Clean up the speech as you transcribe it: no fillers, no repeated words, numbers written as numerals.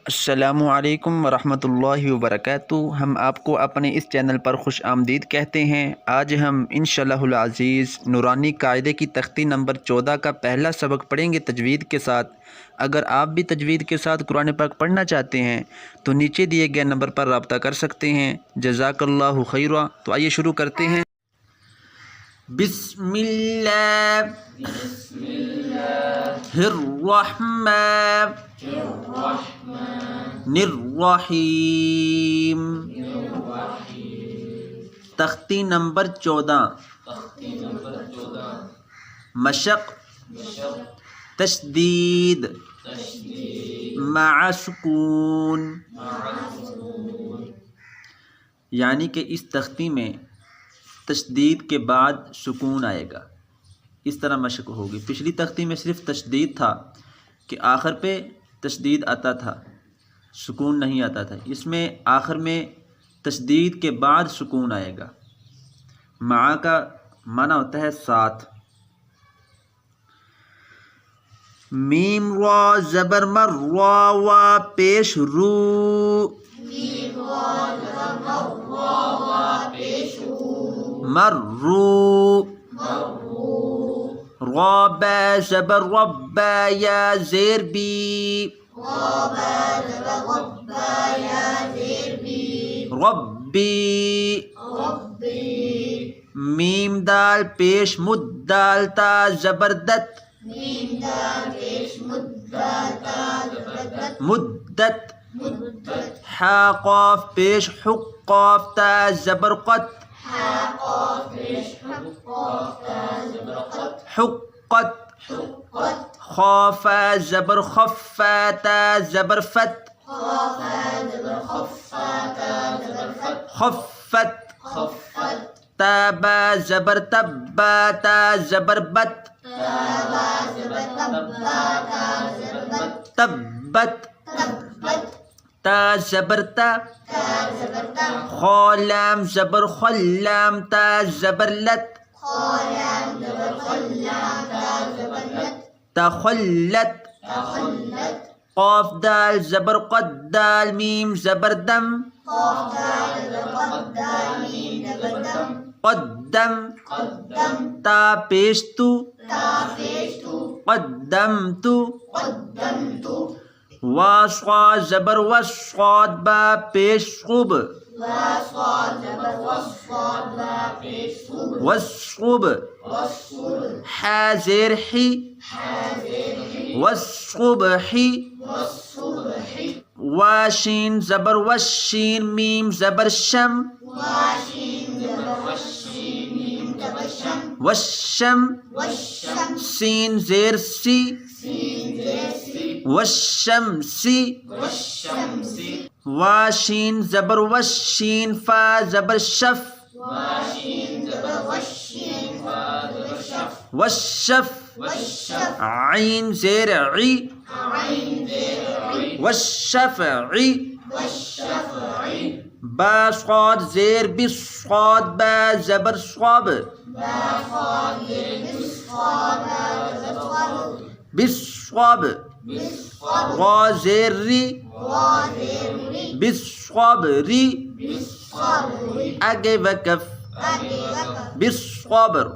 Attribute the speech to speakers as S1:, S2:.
S1: अस्सलामुअलैकुम वरहमतुल्लाहि वबरकातुहू। हम आपको अपने इस चैनल पर खुश आमदीद कहते हैं। आज हम इंशाअल्लाहुल अज़ीज़ नूरानी कायदे की तख्ती नंबर 14 का पहला सबक पढ़ेंगे तजवीद के साथ। अगर आप भी तजवीद के साथ कुरान पाक पढ़ना चाहते हैं तो नीचे दिए गए नंबर पर रब्ता कर सकते हैं। जज़ाकल्लाहु खैरा। तो आइए शुरू करते हैं। बिस्मिल्लाहिर्रहमानिर्रहीम। तख्ती नंबर 14 मशक तशदीद मअ सुकून, यानी कि इस तख्ती में तशदीद के बाद सुकून आएगा। इस तरह मशक होगी। पिछली तख्ती में सिर्फ तशदीद था कि आखिर पे तशदीद आता था, सुकून नहीं आता था। इसमें आखिर में तशदीद के बाद सुकून आएगा। मा का माना होता है साथ। मीम रा ज़बर मर रा वा पेश रू, मर्रू। रब्बा ज़बर रब्बा या ज़ेर बी, रब्बी। मीम दाल पेश मुद्दाल ता ज़बरदत, मुद्दत। हा क़ाफ पेश हुक़ क़ाफ ता ज़बरक़त, हुक़्क़त। ख़ाफ़ा ज़बर ख़फ़्फ़ा ता ज़बरफ़त, ख़फ़्फ़त। ताबा ज़बर तब्बा ता ज़बरबत, तब्बत। ता ज़बर ता। ख़ालाम ज़बर ख़ल्लाम ता ज़बरलत, तख़ल्लत। क़ाफ दाल ज़बर क़द्दाल मीम ज़बरदम, क़द्दम। ता पेश तू, क़द्दमतु। वास्वा ज़बर वस्वाद बा पेश क़ुब, वस्क़ुब। हा ज़ेर ही, वस्क़ुबही। वाशीन ज़बर वशीन मीम ज़बर शम, वशम। सीन ज़ेर सी, वशमसी। वाशीन ज़बर वशीन फ़ा ज़बर शफ़, वशफ़। आइन ज़ेर ई, वशफ़ई। बा स्वाद ज़ेर बिस्वाद बा ज़बर स्वाब, बिस्वाब। ग़ा ज़ेर री, बिस्वाबरी। आगे वक़फ़, बिस्वाबर।